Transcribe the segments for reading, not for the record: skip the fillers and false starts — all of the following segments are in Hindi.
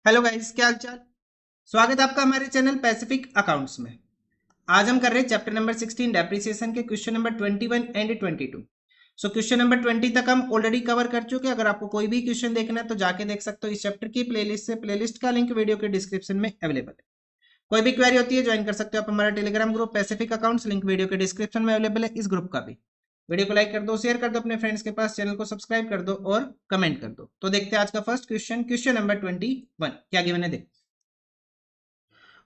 हेलो गाइस, क्या हाल चाल। स्वागत है आपका हमारे चैनल पैसिफिक अकाउंट्स में। आज हम कर रहे हैं चैप्टर नंबर 16 डेप्रिसिएशन के question number 21 and 22। So question number 20 तक हम ऑलरेडी कवर कर चुके हैं। अगर आपको कोई भी क्वेश्चन देखना है तो जाके देख सकते हो इस चैप्टर की प्लेलिस्ट से। प्लेलिस्ट का लिंक वीडियो के डिस्क्रिप्शन में अवेलेबल है। कोई भी क्वेरी होती है ज्वाइन कर सकते हो आप हमारा Telegram group Pacific accounts, link video के डिस्क्रिप्शन में अवेलेबल है। इस ग्रुप का भी वीडियो को लाइक कर दो, शेयर कर दो अपने फ्रेंड्स के पास, चैनल को सब्सक्राइब कर दो और कमेंट कर दो। तो देखते हैं आज का फर्स्ट क्वेश्चन, क्वेश्चन नंबर 21 क्या गिवन है देख।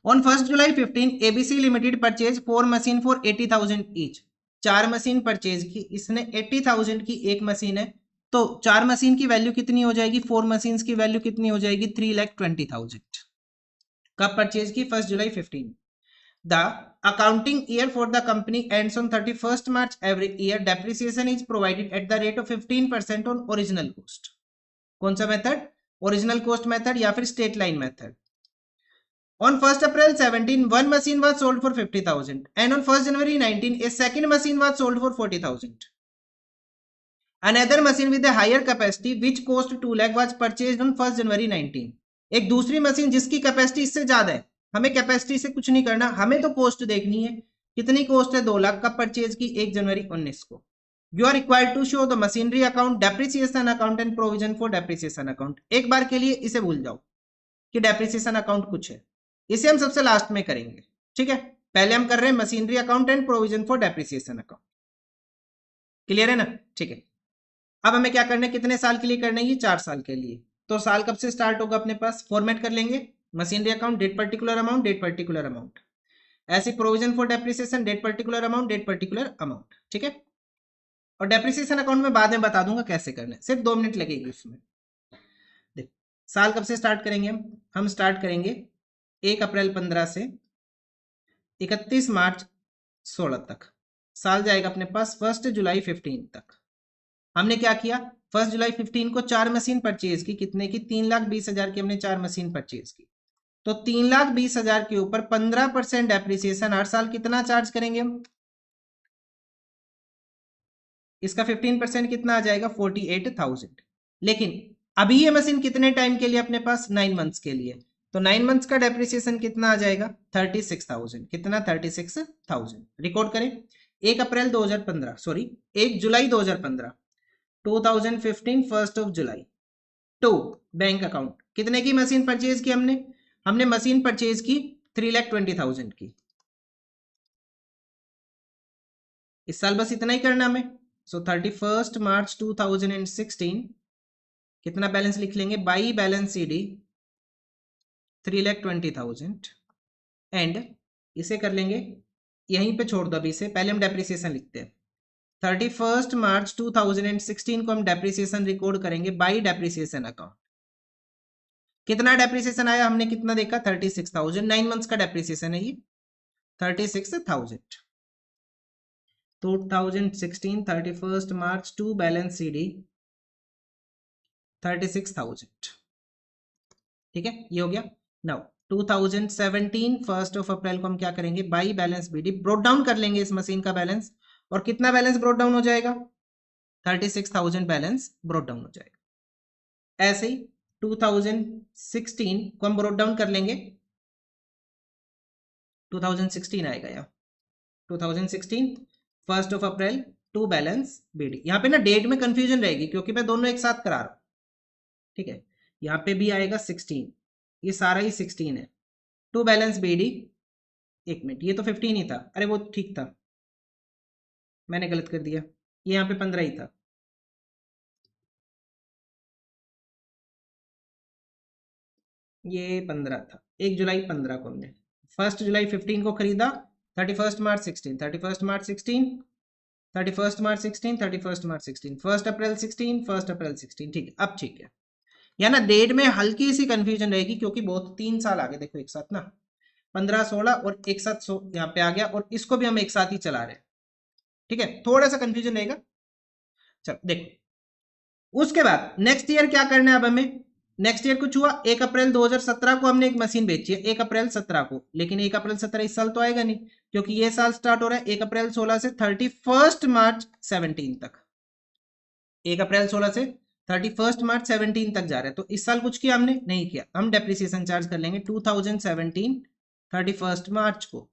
On 1st July 15, ABC Limited purchased 4 machine for 80,000 each. 4 machine purchase की, इसने 80,000 की एक मशीन है तो 4 मशीन की वैल्यू कितनी हो जाएगी, 4 मशीन की वैल्यू कितनी हो जाएगी 3,20,000। कब परचेज की, 1st July 15। The accounting year for the company ends on 31st March every year. Depreciation is provided at the rate of 15% on original cost. कौन सा मेथड, ओरिजिनल कॉस्ट मेथड या फिर straight line method. On 1st April 17, one machine was sold for 50,000 and on 1st January 19, a second machine was sold for 40,000. Another machine with a higher capacity which cost 2 lakh was purchased on 1st January 19. एक दूसरी मशीन जिसकी कैपेसिटी इससे ज्यादा है, हमें कैपेसिटी से कुछ नहीं करना, हमें तो कॉस्ट देखनी है। कितनी कॉस्ट है, 2 लाख। कब परचेज की, 1 जनवरी 19 को। You are required to show the machinery account, depreciation account and provision for depreciation account. एक बार के लिए इसे भूल जाओ कि डेप्रिसिएशन अकाउंट कुछ है, इसे हम सबसे लास्ट में करेंगे। ठीक है, पहले हम कर रहे हैं machinery account and provision for depreciation account. Clear है ना। ठीक है, अब हमें क्या करना है, कितने साल के लिए करना है, ये 4 साल के लिए। तो साल कब से स्टार्ट होगा अपने पास, फॉर्मेट कर लेंगे। Machinery account date particular amount, date particular amount. ऐसे provision for depreciation date particular amount, date particular amount. ठीक है, और डेप्रिसिएशन अकाउंट में बाद में बता दूंगा कैसे करना है, सिर्फ 2 मिनट लगेगी उसमें। देख, साल कब से स्टार्ट करेंगे हम स्टार्ट करेंगे 1 अप्रैल 15 से 31 मार्च 16 तक। साल जाएगा अपने पास 1 जुलाई 15 तक। हमने क्या किया, 1 जुलाई 15 को 4 मशीन परचेज की, कितने की, 3,20,000 की हमने 4 मशीन परचेज की। तो 3,20,000 के ऊपर 15% डेप्रिसिएशन हर साल कितना चार्ज करेंगे हम, इसका 15% कितना आ जाएगा 48,000। लेकिन अभी ये मशीन कितने टाइम के लिए अपने पास, 9 मंथ्स के लिए। तो 9 मंथ्स का डेप्रिसिएशन कितना आ जाएगा 36,000। कितना, 36,000। रिकॉर्ड करें, 1 April 2015 sorry 1 July 2015, 2015 1st of July to bank account. कितने की मशीन परचेज की हमने मशीन परचेज की 3,20,000 की। इस साल बस इतना ही करना हमें। सो 31 मार्च 2016 कितना बैलेंस लिख लेंगे, बाई बैलेंस सीडी 3,20,000 एंड इसे कर लेंगे, यहीं पे छोड़ दो अभी इसे, पहले हम डेप्रिसिएशन लिखते हैं। 31 मार्च 2016 को हम डेप्रिसिएशन रिकॉर्ड करेंगे बाई डेप्रिसिएशन अकाउंट। कितना डेप्रिसिएशन आया, हमने कितना देखा 36,000। 9 मंथ्स का डेप्रिसिएशन है ये 36,000। 2016 31 मार्च टू बैलेंस सीडी 36,000। ठीक है, ये हो गया। नाउ 2017 1 अप्रैल को हम क्या करेंगे, by balance BD brought down कर लेंगे इस मशीन का बैलेंस। और कितना बैलेंस ब्रोट डाउन हो जाएगा, 36,000 बैलेंस ब्रोट डाउन हो जाएगा। ऐसे ही 2016 को हम ब्रोट डाउन कर लेंगे, 2016 आएगा यहाँ 2016 1 अप्रैल टू बैलेंस बीडी। यहाँ पे ना डेट में कंफ्यूजन रहेगी क्योंकि मैं दोनों एक साथ करा रहा हूँ। ठीक है, यहाँ पे भी आएगा 16, ये सारा ही 16 है। टू बैलेंस बीडी, एक मिनट, ये तो 15 ही था, अरे वो ठीक था, मैंने गलत कर दिया, ये यहाँ पे 15 ही था। ये 15 था, 1 जुलाई 15 को हमने 1 जुलाई 15 को खरीदा, 31 मार्च 16, 31 मार्च 16, 31 मार्च 16, 31 मार्च 16, 1 अप्रैल 16, 1 अप्रैल 16। ठीक है, अब ठीक है। या ना डेट में हल्की सी कंफ्यूजन रहेगी क्योंकि बहुत 3 साल आगे देखो एक साथ ना, 15 16 और एक साथ यहाँ पे आ गया और इसको भी हम एक साथ ही चला रहे हैं। ठीक है, थोड़ा सा कंफ्यूजन रहेगा। चलो देखो, उसके बाद नेक्स्ट ईयर क्या करना है अब हमें। नेक्स्ट ईयर कुछ हुआ, 1 अप्रैल 2017 को हमने एक मशीन बेची है, 1 अप्रैल 17 को। लेकिन 1 अप्रैल 17 इस साल तो आएगा नहीं क्योंकि ये साल स्टार्ट हो रहा है 1 अप्रैल 16 से 31 मार्च 17 तक। 1 अप्रैल 16 से 31 मार्च 17 तक जा रहा है, तो इस साल कुछ किया हमने नहीं किया, हम डेप्रिसिएशन चार्ज कर लेंगे 2017 31 मार्च को।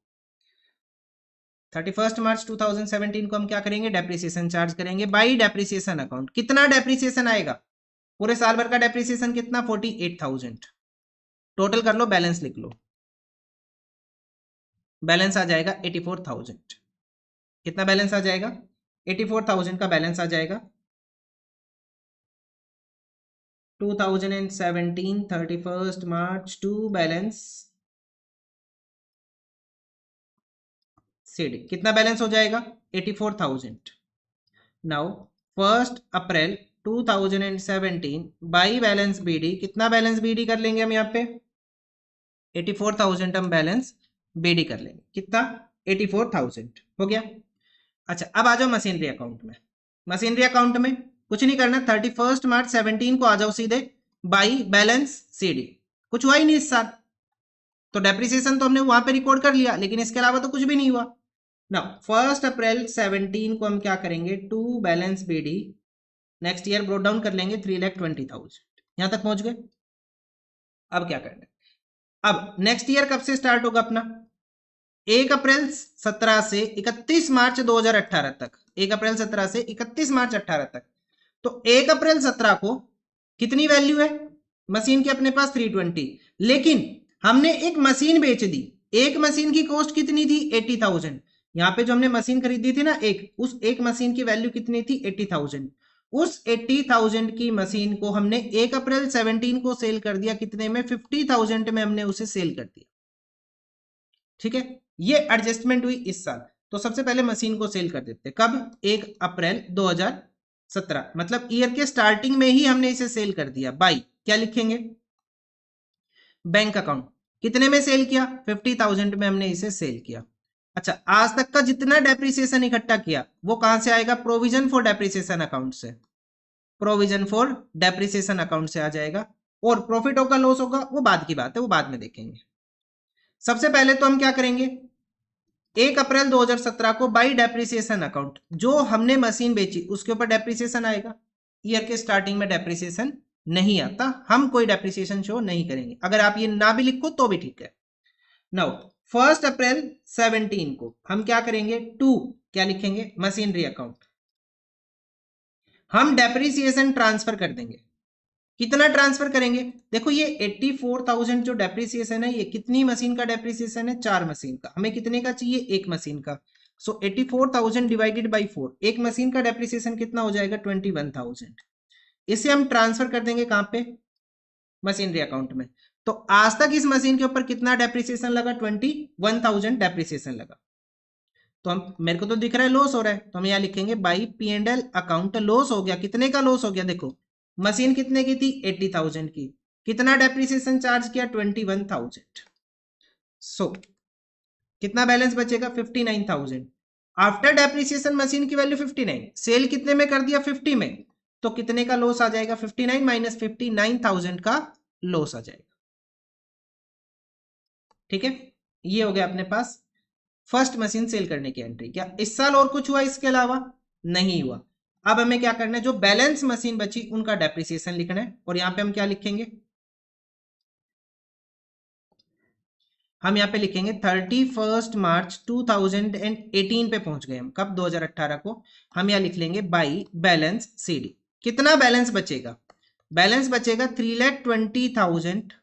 31 मार्च 2017 को हम क्या करेंगे, डेप्रिसिएशन चार्ज करेंगे बाई डेप्रिसिएशन अकाउंट। कितना डेप्रिसिएशन आएगा, पूरे साल भर का डेप्रिसिएशन कितना, 48,000। टोटल कर लो, बैलेंस लिख लो, बैलेंस आ जाएगा 84,000। कितना बैलेंस आ जाएगा, 84,000 का बैलेंस आ जाएगा 2017 31 मार्च टू बैलेंस सीडी। कितना बैलेंस हो जाएगा, 84,000। Now 1 April 2017 by balance BD, कितना बैलेंस बीडी कर लेंगे हम यहाँ पे, 84,000 हम बैलेंस बीडी कर लेंगे। कितना, 84,000 हो गया। अच्छा अब आ जाओ मशीनरी अकाउंट में। मशीनरी अकाउंट में कुछ नहीं करना, 31 मार्च 17 को आ जाओ सीधे बाई बैलेंस सीडी। कुछ हुआ ही नहीं इस साल, तो डेप्रिसिएशन तो हमने वहां पे रिकॉर्ड कर लिया, लेकिन इसके अलावा तो कुछ भी नहीं हुआ ना। 1 अप्रैल 17 को हम क्या करेंगे, to balance BD, next year brought down कर लेंगे 3,20,000। यहां तक पहुंच गए। अब क्या करना है, अब नेक्स्ट ईयर कब से स्टार्ट होगा अपना, 1 अप्रैल 17 से 31 मार्च 2018 तक। 1 अप्रैल 17 से 31 मार्च 18 तक। तो 1 अप्रैल 17 को कितनी वैल्यू है मशीन की अपने पास, 320। लेकिन हमने एक मशीन बेच दी, एक मशीन की कॉस्ट कितनी थी, 80,000। यहां पे जो हमने मशीन खरीदी थी ना एक, उस एक मशीन की वैल्यू कितनी थी, 80,000। उस 80,000 की मशीन को हमने 1 अप्रैल 17 को सेल कर दिया, कितने में, 50,000 में हमने उसे सेल कर दिया। ठीक है, ये एडजस्टमेंट हुई इस साल। तो सबसे पहले मशीन को सेल कर देते, कब, 1 अप्रैल 2017, मतलब ईयर के स्टार्टिंग में ही हमने इसे सेल कर दिया बाई, क्या लिखेंगे, बैंक अकाउंट। कितने में सेल किया, 50,000 में हमने इसे सेल किया। अच्छा आज तक का जितना डेप्रिसिएशन इकट्ठा किया वो कहां से आएगा, प्रोविजन फॉर डेप्रिसिएशन अकाउंट से, प्रोविजन फॉर डेप्रिसिएशन अकाउंट से आ जाएगा। और प्रॉफिट होगा लॉस होगा वो बाद की बात है, वो बाद में देखेंगे। सबसे पहले तो हम क्या करेंगे, 1 अप्रैल 2017 को बाई डेप्रिसिएशन अकाउंट, जो हमने मशीन बेची उसके ऊपर डेप्रिसिएशन आएगा। ईयर के स्टार्टिंग में डेप्रिसिएशन नहीं आता, हम कोई डेप्रिसिएशन शो नहीं करेंगे। अगर आप ये ना भी लिखो तो भी ठीक है। नाउ 1 अप्रैल 17 को हम क्या करेंगे, टू क्या लिखेंगे, मशीनरी अकाउंट। हम डेप्रिसिएशन ट्रांसफर कर देंगे। कितना ट्रांसफर करेंगे, देखो ये 84,000 जो डेप्रिसिएशन है, ये कितनी मशीन का डेप्रिसिएशन है, 4 मशीन का। हमें कितने का चाहिए, एक मशीन का। सो 84,000 डिवाइडेड बाई 4, एक मशीन का डेप्रिसिएशन कितना हो जाएगा, 21,000। इसे हम ट्रांसफर कर देंगे कहां पे, मशीनरी अकाउंट में। तो आज तक इस मशीन के ऊपर कितना डेप्रिसिएशन लगा, 21,000 डेप्रिसिएशन लगा। तो हम, मेरे को तो दिख रहा है लॉस हो रहा है, तो हम यहां लिखेंगे बाई P&L अकाउंट, लॉस हो गया। कितने का लॉस हो गया, देखो मशीन कितने की थी, 80,000 की। कितना डेप्रिसिएशन चार्ज किया, 21,000। सो कितना बैलेंस बचेगा, 59,000। आफ्टर डेप्रिसिएशन मशीन की वैल्यू 59, सेल कितने में कर दिया, 50 में। तो कितने का लॉस आ जाएगा, 59 माइनस 59,000 का लॉस आ जाएगा। ठीक है, ये हो गया अपने पास फर्स्ट मशीन सेल करने की एंट्री। क्या इस साल और कुछ हुआ इसके अलावा, नहीं हुआ। अब हमें क्या करना है, जो बैलेंस मशीन बची उनका डेप्रिसिएशन लिखना है। और यहां पे हम क्या लिखेंगे, हम यहां पे लिखेंगे 31 मार्च 2018 पे पहुंच गए हम, कब, 2018 को। हम यहां लिख लेंगे बाई बैलेंस सीडी। कितना बैलेंस बचेगा, बैलेंस बचेगा 3,20,000।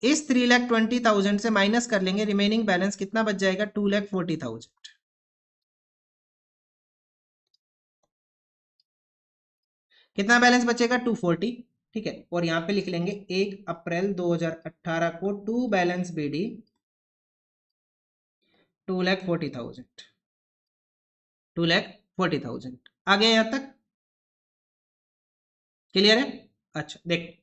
इस 3,20,000 से माइनस कर लेंगे, रिमेनिंग बैलेंस कितना बच जाएगा, 2,40,000। कितना बैलेंस बचेगा, 240। ठीक है, और यहां पे लिख लेंगे 1 अप्रैल 2018 को टू बैलेंस बीडी 2,40,000। 2,40,000 आ गया, यहां तक क्लियर है। अच्छा देख,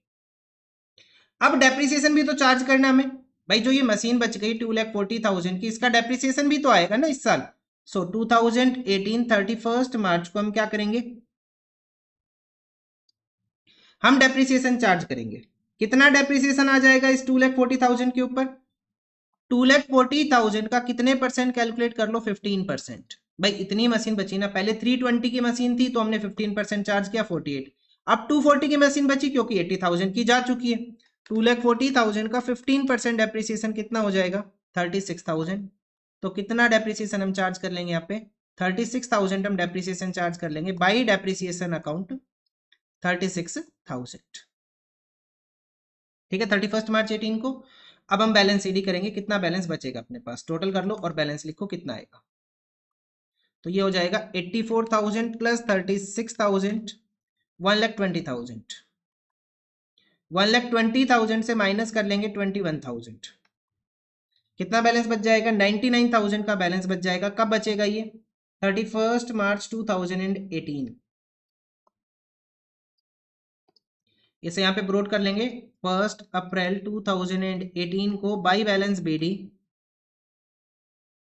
अब डेप्रिसिएशन भी तो चार्ज करना हमें भाई। जो ये मशीन बच गई 2,40,000 की, इसका डेप्रिसिएशन भी तो आएगा ना इस साल। सो 2018 31 मार्च को हम क्या करेंगे, हम डेप्रिसिएशन चार्ज करेंगे। कितना डेप्रिसिएशन आ जाएगा इस 2,40,000 के ऊपर, 2,40,000 का कितने परसेंट कैलकुलेट कर लो, 15%। भाई इतनी मशीन बची ना, पहले 320 की मशीन थी तो हमने 15% चार्ज किया, 48। अब 240 की मशीन बची क्योंकि 80,000 की जा चुकी है। 2,40,000 का 15% डेप्रिसिएशन कितना हो जाएगा? 36,000। तो कितना डेप्रिसिएशन हम चार्ज कर लेंगे यहाँ पे? 36,000 हम डेप्रिसिएशन चार्ज कर लेंगे बाई डेप्रिसिएशन अकाउंट 36,000। ठीक है, 31 मार्च 18 को। अब हम बैलेंस ईडी करेंगे, कितना बैलेंस बचेगा अपने पास, टोटल कर लो और बैलेंस लिखो कितना आएगा। तो ये हो जाएगा 84,000 प्लस 36,000, 1,20,000। 1,20,000 से माइनस कर लेंगे 21,000। कितना बैलेंस बच जाएगा? 99,000 का बैलेंस बच जाएगा। कब बचेगा ये? 31 मार्च 2018। इसे यहाँ पे ब्रोड कर लेंगे 1 अप्रैल 2018 को बाई बैलेंस बीडी।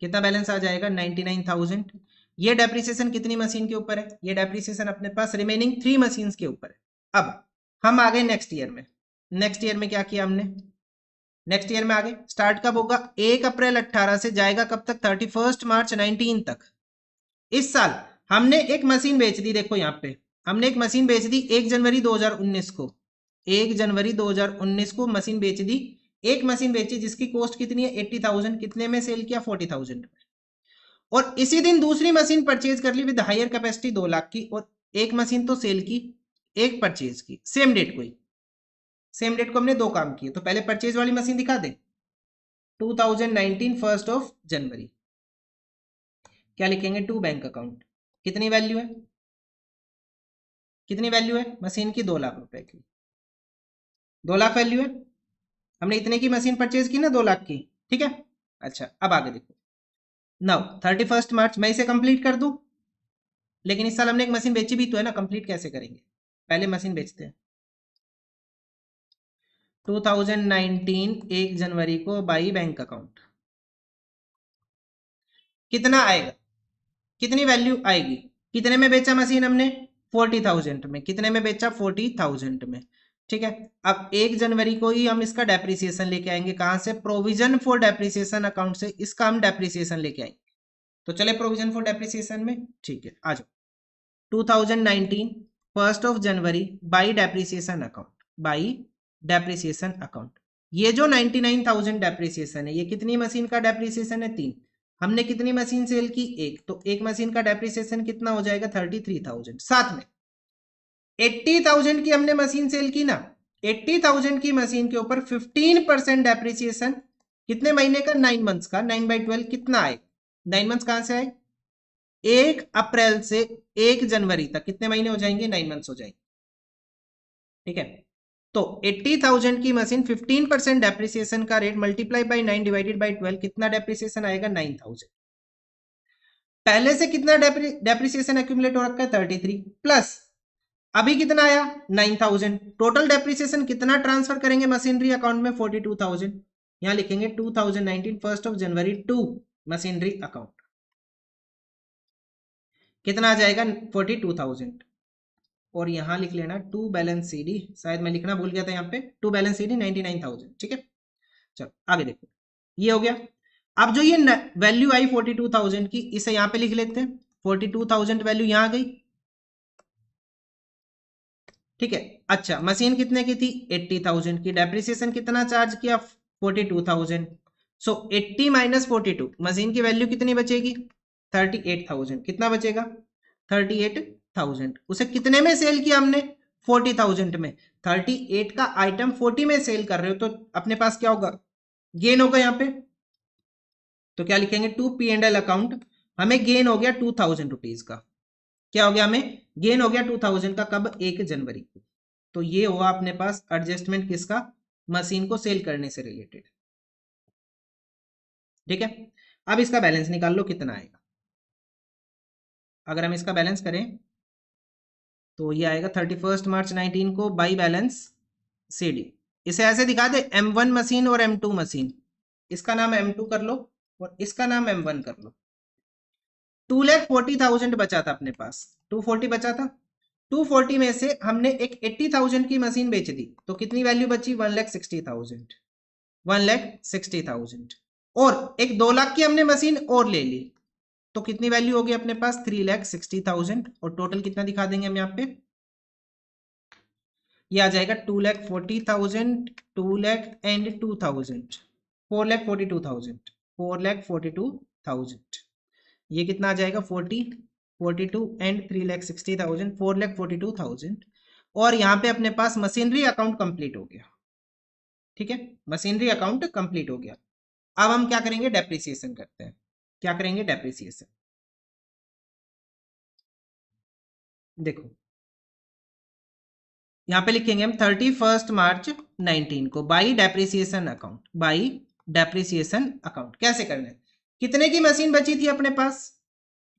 कितना बैलेंस आ जाएगा? 99,000। ये डेप्रिसिएशन कितनी मशीन के ऊपर है? ये डेप्रिसिएशन अपने पास रिमेनिंग 3 मशीन के ऊपर है। अब हम आ गए नेक्स्ट ईयर में। नेक्स्ट ईयर में क्या किया हमने? नेक्स्ट ईयर में आगे स्टार्ट कब होगा? 1 अप्रैल 18 से जाएगा कब तक? 31 मार्च 19 तक। इस साल हमने एक मशीन बेच दी। देखो यहाँ पे हमने एक मशीन बेच दी 1 जनवरी 2019 को। 1 जनवरी 2019 को मशीन बेच दी। एक मशीन बेची जिसकी कॉस्ट कितनी है? 80,000। कितने में सेल किया? 40,000 में। और इसी दिन दूसरी मशीन परचेज कर ली विद हायर कैपेसिटी 2 लाख की। और एक मशीन तो सेल की, एक परचेज की। सेम डेट को ही, सेम डेट को हमने 2 काम किए। तो पहले परचेज वाली मशीन दिखा दे। 2019 1 जनवरी। क्या लिखेंगे? To bank account. कितनी वैल्यू है? कितनी वैल्यू है मशीन की? 2 लाख रुपए की। 2 लाख वैल्यू है। हमने इतने की मशीन परचेज की ना, 2 लाख की। ठीक है, अच्छा अब आगे देखो। नाउ 31 मार्च मैं इसे कंप्लीट कर दूं, लेकिन इस साल हमने एक मशीन बेची भी तो है ना, कंप्लीट कैसे करेंगे? पहले मशीन बेचते हैं। 2019 1 जनवरी को बाई बैंक अकाउंट। कितना आएगा? कितनी वैल्यू आएगी? कितने में बेचा मशीन हमने? 40,000 में। कितने में बेचा? 40,000 में। ठीक है, अब 1 जनवरी को ही हम इसका डेप्रिसिएशन लेके आएंगे। कहां से? प्रोविजन फॉर डेप्रिसिएशन अकाउंट से इसका हम डेप्रिसिएशन लेके आएंगे। तो चले प्रोविजन फॉर डेप्रिसिएशन में। ठीक है, आ जाओ। 2019 1 जनवरी by depreciation account. By depreciation account. ये जो 99,000 डेप्रिसिएशन है, ये कितनी मशीन का डेप्रिसिएशन है? 3। हमने कितनी मशीन सेल की? एक। तो एक मशीन का डेप्रिसिएशन कितना हो जाएगा? 33,000। साथ में 80,000 की हमने मशीन सेल की ना, 80,000 की मशीन के ऊपर 15% डेप्रिसिएशन। कितने महीने का? 9 मंथ्स का। 9/12 कितना आएगा? 9 मंथ्स कहां से आए? 1 अप्रैल से 1 जनवरी तक कितने महीने हो जाएंगे? 9 मंथ्स हो जाएंगे। ठीक है, तो 80,000 की मशीन 15% डेप्रिसिएशन का rate multiply by 9 divided by 12 कितना डेप्रिसिएशन आएगा? 9,000। पहले से कितना डेप्रिसिएशन एक्यूमुलेट हो रखा है? 33 प्लस अभी कितना आया? 9,000। टोटल डेप्रिसिएशन कितना ट्रांसफर करेंगे मशीनरी अकाउंट में? 42,000। यहां लिखेंगे 2019 1 जनवरी टू मशीनरी अकाउंट। कितना आ जाएगा? 42,000। और यहां लिख लेना टू बैलेंस सीडी। शायद मैं लिखना भूल गया था यहाँ पे। To balance CD 99,000। ठीक है, चलो आगे देखो। ये हो गया। अब जो ये वैल्यू आई 42,000 की, इसे यहां पे लिख लेते हैं। 42,000 वैल्यू यहां गई। ठीक है, अच्छा मशीन कितने की थी? 80,000 की। डेप्रिसिएशन कितना चार्ज किया? 42,000। सो 80 माइनस 42, मशीन की वैल्यू कितनी बचेगी? 38,000। कितना बचेगा? 38,000। उसे कितने में सेल किया हमने? 40,000 में। 38 का आइटम 40 में सेल कर रहे हो तो अपने पास क्या होगा? गेन होगा यहाँ पे। तो क्या लिखेंगे? To P and L account हमें गेन हो गया 2,000 रुपीज का। क्या हो गया? हमें गेन हो गया 2,000 का। कब? 1 जनवरी को। तो ये हुआ अपने पास एडजस्टमेंट किसका? मशीन को सेल करने से रिलेटेड। ठीक है, अब इसका बैलेंस निकाल लो कितना आएगा। अगर हम इसका बैलेंस करें तो ये आएगा 31 मार्च 19 को बाई बैलेंस सीडी। इसे ऐसे दिखा दे M1 मशीन और M2 मशीन। इसका नाम M2 कर लो और इसका नाम M1 कर लो। 2,40,000 बचा था अपने पास। 240 बचा था। 240 में से हमने एक 80,000 की मशीन बेच दी तो कितनी वैल्यू बची? 1,60,000। 1,60,000 और एक 2 लाख की हमने मशीन और ले ली तो कितनी वैल्यू होगी अपने पास? 3,60,000। और टोटल कितना दिखा देंगे हम यहाँ पे? ये आ जाएगा 2,40,000, 2,00,000 एंड 2,000, 4,42,000, 4,42,000। ये कितना आ जाएगा 42 एंड 3,60,000, 4,42,000। और यहाँ पे अपने पास मशीनरी अकाउंट कंप्लीट हो गया। ठीक है, मशीनरी अकाउंट कंप्लीट हो गया। अब हम क्या करेंगे, डेप्रिसिएशन करते हैं। क्या करेंगे, डेप्रिसिएशन। देखो यहाँ पे लिखेंगे हम 31 मार्च 19 को by depreciation account, by depreciation account. कैसे करना है, कितने की मशीन बची थी अपने पास,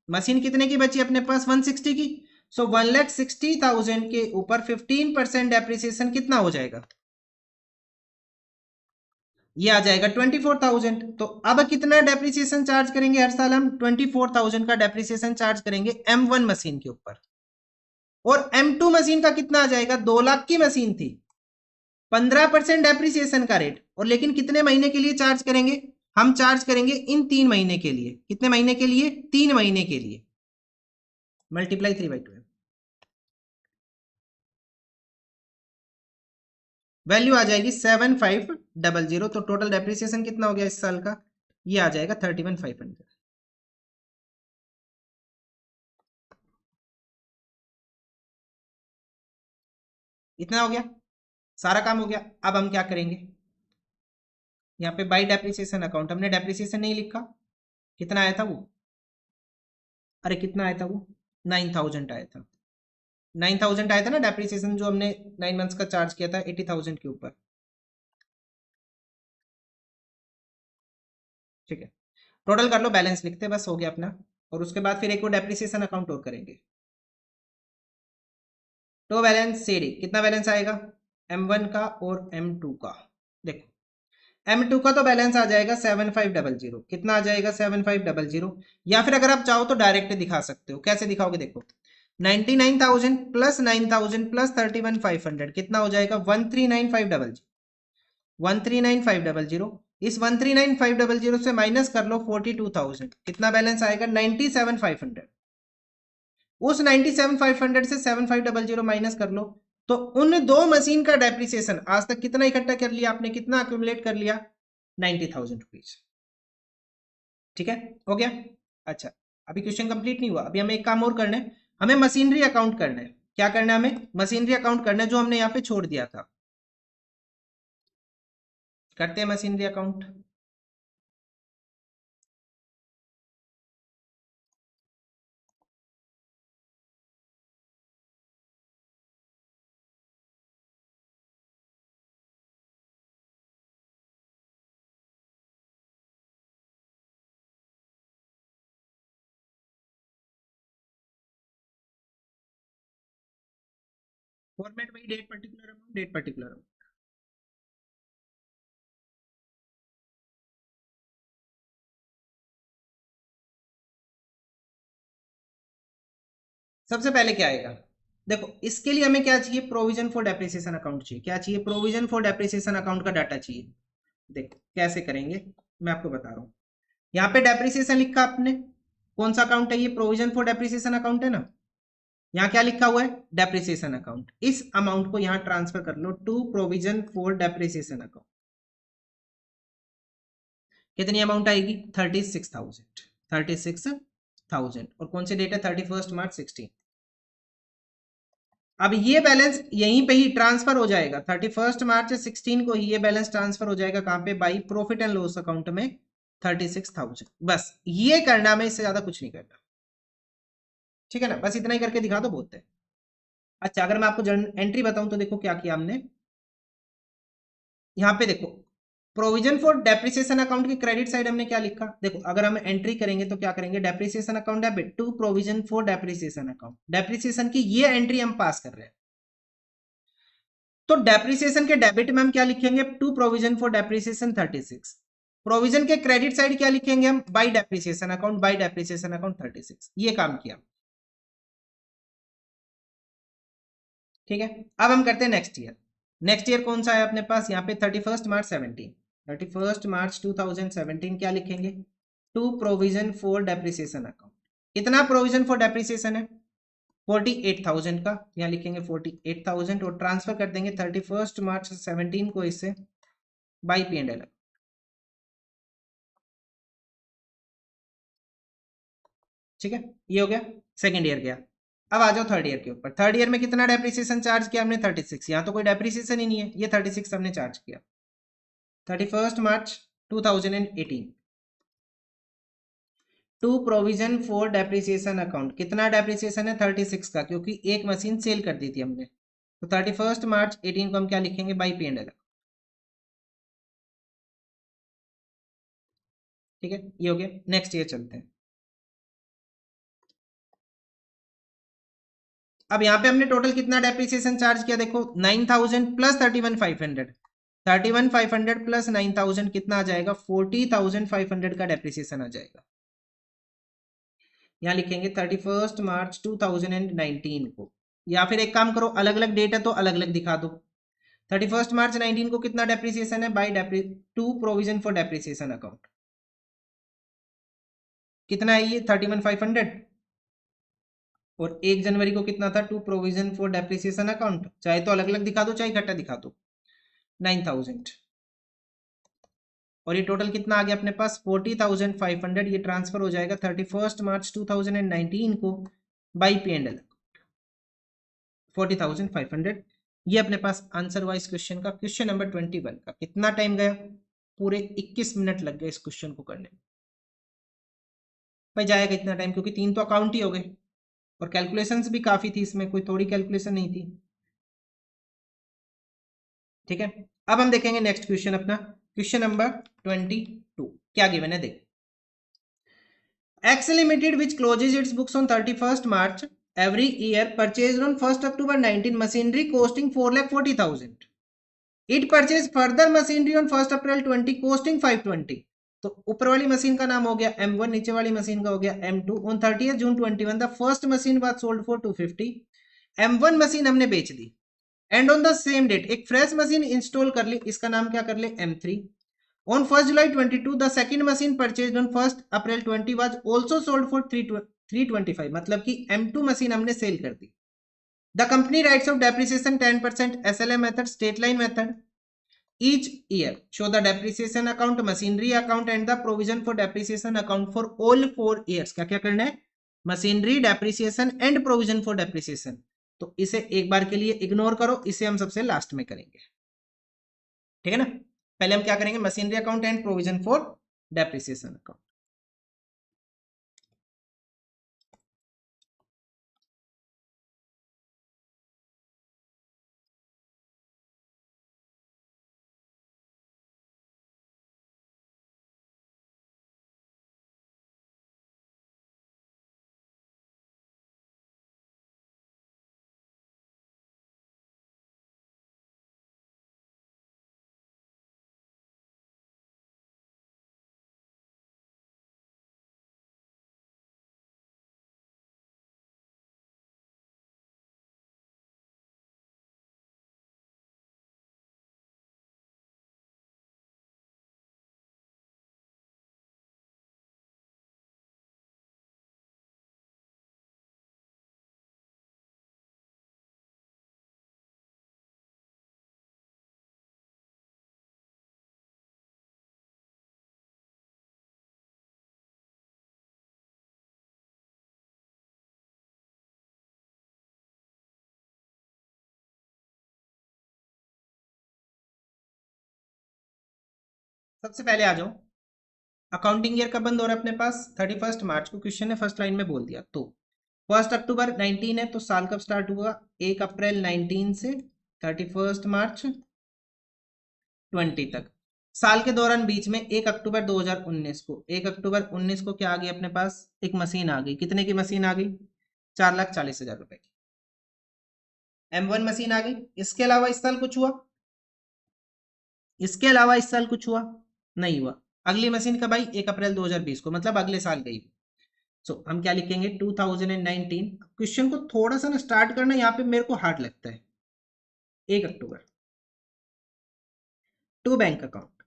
मशीन कितने की बची अपने पास, 160 की। सो 1,60,000 के ऊपर 15% डेप्रिसिएशन कितना हो जाएगा, ये आ जाएगा 24,000। तो अब कितना डेप्रिसिएशन चार्ज करेंगे, हर साल हम 24,000 का डेप्रिसिएशन चार्ज करेंगे M1 मशीन के ऊपर। और M2 मशीन का कितना आ जाएगा, 2 लाख की मशीन थी, 15% डेप्रिसिएशन का रेट। और लेकिन कितने महीने के लिए चार्ज करेंगे, हम चार्ज करेंगे इन 3 महीने के लिए। कितने महीने के लिए, 3 महीने के लिए। मल्टीप्लाई 3/12, वैल्यू आ जाएगी 7,500। तो टोटल डेप्रिसिएशन कितना हो गया इस साल का, ये आ जाएगा 31,500। इतना हो गया, सारा काम हो गया। अब हम क्या करेंगे, यहाँ पे बाई डेप्रिसिएशन अकाउंट, हमने डेप्रिसिएशन नहीं लिखा, कितना आया था वो, अरे कितना आया था वो, 9,000 आया था। 9,000 आया था ना डेप्रिसिएशन, जो हमने 9 मंथ्स का चार्ज किया था 80,000 के ऊपर। ठीक है, टोटल कर लो, बैलेंस लिखते बस, हो गया अपना। और उसके बाद फिर एक और डेप्रिसिएशन अकाउंट और करेंगे। तो बैलेंस सीडी कितना बैलेंस आएगा, M1 का और M2 का। देखो M2 का तो बैलेंस आ जाएगा 7,500। कितना आ जाएगा, 7,500। या फिर अगर आप चाहो तो डायरेक्ट दिखा सकते हो। कैसे दिखाओगे, देखो 99,000 प्लस 9,000 प्लस 31,500 कितना हो जाएगा, 139,500। 139,500, इस 139,500 से माइनस कर लो 42,000, कितना बैलेंस आएगा, 97,500। उस 97,500 से 7,500 माइनस कर लो, तो उन दो मशीन का डेप्रिसिएशन आज तक कितना इकट्ठा कर लिया आपने, कितना अक्यूमुलेट कर लिया, 90,000 रुपीज। ठीक है, हो गया। अच्छा, अभी क्वेश्चन कंप्लीट नहीं हुआ, अभी हमें एक काम और करना है, हमें मशीनरी अकाउंट करना है। क्या करना है, हमें मशीनरी अकाउंट करना है, जो हमने यहाँ पे छोड़ दिया था। करते हैं मशीनरी अकाउंट। फॉर्मेट वही, date particular amount, date particular amount. सबसे पहले क्या आएगा, देखो इसके लिए हमें क्या चाहिए, प्रोविजन फॉर डेप्रिसिएशन अकाउंट चाहिए। क्या चाहिए, प्रोविजन फॉर डेप्रिसिएशन अकाउंट का डाटा चाहिए। देखो कैसे करेंगे, मैं आपको बता रहा हूँ। यहाँ पे डेप्रिसिएशन लिखा आपने, कौन सा अकाउंट है ये, प्रोविजन फॉर डेप्रिसिएशन अकाउंट है ना। यहाँ क्या लिखा हुआ है, डेप्रिसिएशन अकाउंट। इस अमाउंट को यहाँ ट्रांसफर कर लो to provision for depreciation account. कितनी अमाउंट आएगी, 36,000, 36,000। और कौन सी डेट है, 31 मार्च 16। अब ये बैलेंस यहीं पे ही ट्रांसफर हो जाएगा, 31 मार्च 16 को ही ये बैलेंस ट्रांसफर हो जाएगा, कहां पे, by profit and loss account में 36,000। बस ये करना, मैं इससे ज्यादा कुछ नहीं करना। ठीक है ना, बस इतना ही करके दिखा दो, बहुत है। अच्छा, अगर मैं आपको एंट्री बताऊं तो देखो क्या किया हमने, यहाँ पे देखो प्रोविजन फॉर डेप्रिसिएशन अकाउंट की क्रेडिट साइड हमने क्या लिखा, देखो अगर हम एंट्री करेंगे तो क्या करेंगे, depreciation account debit to provision for depreciation account. Depreciation की ये एंट्री हम पास कर रहे हैं, तो डेप्रिसिएशन के डेबिट में हम क्या लिखेंगे, to provision for depreciation 36। Provision के क्रेडिट साइड क्या लिखेंगे हम, by depreciation account, by depreciation account 36। ये काम किया। ठीक है, अब हम करते हैं नेक्स्ट ईयर। नेक्स्ट ईयर कौन सा है अपने पास, यहाँ पे 31 मार्च 17। 31 मार्च 2017 क्या लिखेंगे, to provision for depreciation account. कितना प्रोविजन फॉर डेप्रिसिएशन है, 48,000 का, यहाँ लिखेंगे 48,000 और ट्रांसफर कर देंगे 31 मार्च 17 को इससे बाई P&L। ठीक है, ये हो गया, सेकेंड ईयर गया। अब आ जाओ थर्ड ईयर के ऊपर। थर्ड ईयर में कितना डेप्रिसिएशन चार्ज किया हमने? 36। यहाँ तो कोई डेप्रिसिएशन ही नहीं है, ये 36 हमने चार्ज किया। 31 March 2018 to provision for depreciation account. कितना डेप्रिसिएशन है? 36 का, क्योंकि एक मशीन सेल कर दी थी हमने। तो 31 मार्च 18 को हम क्या लिखेंगे? By P&L। ठीक है, ये हो गया। नेक्स्ट ईयर चलते हैं। अब यहाँ पे हमने टोटल कितना डेप्रिसिएशन चार्ज किया? देखो 9,000 प्लस 31,500, 31,500 प्लस 9,000 कितना आ जाएगा? 40,500 का डेप्रिसिएशन आ जाएगा। यहाँ लिखेंगे 31 मार्च 2019 को, या फिर एक काम करो, अलग अलग डेट है तो अलग अलग दिखा दो। 31 मार्च 19 को कितना डेप्रिसिएशन है? By two provision for depreciation account कितना है? ये 31,500। और 1 जनवरी को कितना था? To provision for depreciation account, चाहे तो अलग अलग दिखा दो चाहे इकट्ठा दिखा दो, 9,000। और ये टोटल कितना आ गया अपने पास? 40,500। ये ट्रांसफर हो जाएगा 31 मार्च 2019 को बाई P&L 40,500। ये अपने पास आंसर वाइज क्वेश्चन का, क्वेश्चन नंबर 21 का। कितना टाइम गया? पूरे 21 मिनट लग गए इस क्वेश्चन को करने में। भाई जाएगा इतना टाइम, क्योंकि 3 तो अकाउंट ही हो गए और कैलकुलेशंस भी काफी थी इसमें, कोई थोड़ी कैलकुलेशन नहीं थी। ठीक है, अब हम देखेंगे नेक्स्ट क्वेश्चन अपना, क्वेश्चन नंबर 22। क्या गिवन है देख। X Limited, which closes its books on 31st March every year, purchased on 1st October 19 machinery costing 4,40,000. It purchased further machinery on 1st April 20 costing 520. तो ऊपर वाली मशीन का नाम हो गया M1, नीचे वाली मशीन का हो गया M2। On 30th June 21 the first machine was sold for 250। M1 machine हमने बेच दी, and on the same date एक फ्रेश मशीन इंस्टॉल कर ली, इसका नाम क्या कर ले? M3। On 1st July 22, the second machine purchased on 1st April 20 was also sold for 325, मतलब कि M2 मशीन हमने सेल कर दी। The company writes off depreciation 10% SLA method, straight line method each year. Show the depreciation account, machinery account and the provision for depreciation account for all 4 years. क्या क्या करना है? Machinery, depreciation and provision for depreciation. तो इसे एक बार के लिए इग्नोर करो, इसे हम सबसे लास्ट में करेंगे। ठीक है ना, पहले हम क्या करेंगे? Machinery account and provision for depreciation account. सबसे पहले आ जाओ, अकाउंटिंग ईयर कब बंद हो रहा है अपने पास? 31 मार्च को। क्वेश्चन ने फर्स्ट लाइन में बोल दिया, तो 1 अक्टूबर 19 है तो साल कब स्टार्ट हुआ? 1 अप्रैल 19 से 31 मार्च 20 तक। साल के दौरान बीच में 1 अक्टूबर 2019 को, 1 अक्टूबर 19 को क्या आ गई अपने पास? एक मशीन आ गई। कितने की मशीन आ गई? 4,40,000 रुपए की M1 मशीन आ गई। इसके अलावा इस साल कुछ हुआ? इसके अलावा इस साल कुछ हुआ? नहीं हुआ। अगली मशीन कब आई? 1 अप्रैल 2020 को, मतलब अगले साल गई। सो हम क्या लिखेंगे? 2019। क्वेश्चन को थोड़ा सा ना स्टार्ट करना यहाँ पे मेरे को हार्ड लगता है। 1 अक्टूबर टू बैंक अकाउंट,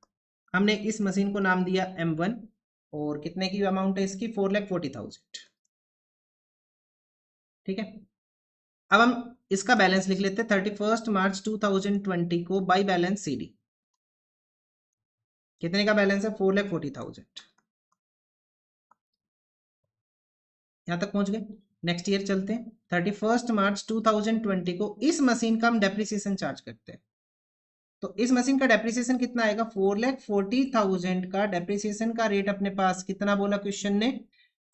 हमने इस मशीन को नाम दिया M1 और कितने की अमाउंट है इसकी? 4,40,000। ठीक है, अब हम इसका बैलेंस लिख लेते हैं 31 मार्च 2020 को बाई बैलेंस CD। कितने का बैलेंस है? 4,40,000। यहां तक पहुंच गए। नेक्स्ट ईयर चलते हैं। 31 मार्च 2020 को इस मशीन का हम डेप्रिसिएशन चार्ज करते हैं। तो इस मशीन का डेप्रिसिएशन कितना आएगा? 4,40,000 का डेप्रिसिएशन का रेट अपने पास कितना बोला क्वेश्चन ने?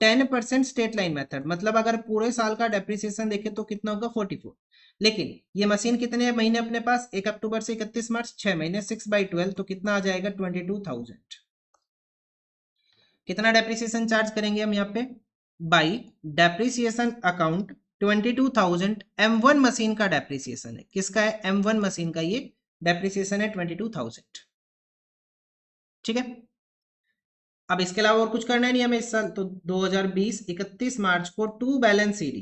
10% स्ट्रेट लाइन मेथड, मतलब अगर पूरे साल का डेप्रिसिएशन देखें तो कितना होगा? 44। लेकिन ये मशीन कितने महीने अपने पास? 1 अक्टूबर से 31 मार्च, 6 महीने, 6/12, तो कितना आ जाएगा? 22,000। कितना डेप्रिसिएशन चार्ज करेंगे हम यहाँ पे? By depreciation account 22,000 M1 machine का डेप्रिसिएशन है। किसका है? M1 मशीन का ये डेप्रिसिएशन है 22,000। ठीक है। अब इसके अलावा और कुछ करना नहीं हमें इस साल, तो 2020 31 मार्च को टू बैलेंस CD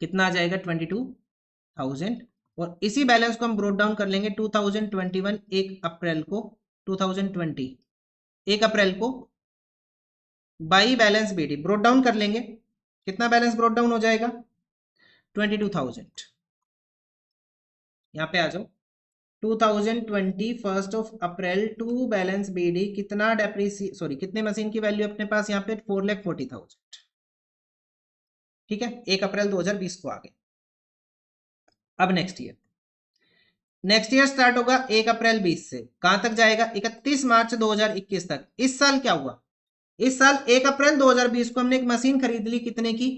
कितना आ जाएगा? 22,000। और इसी बैलेंस को हम ब्रोट डाउन कर लेंगे 2021 1 अप्रैल को, 2020 1 अप्रैल को by balance BD brought down कर लेंगे। कितना बैलेंस ब्रोट डाउन हो जाएगा? 22,000। यहाँ पे आ जाओ। 2020 1 अप्रैल टू बैलेंस BD कितना कितने मशीन की वैल्यू अपने पास यहाँ पे? 4,40,000। ठीक है, 1 अप्रैल 2020 को आ गए। अब नेक्स्ट ईयर स्टार्ट होगा 1 अप्रैल 20 से, कहां तक जाएगा? 31 मार्च 2021 तक। इस साल क्या हुआ? इस साल 1 अप्रैल 2020 को हमने एक मशीन खरीद ली, कितने की?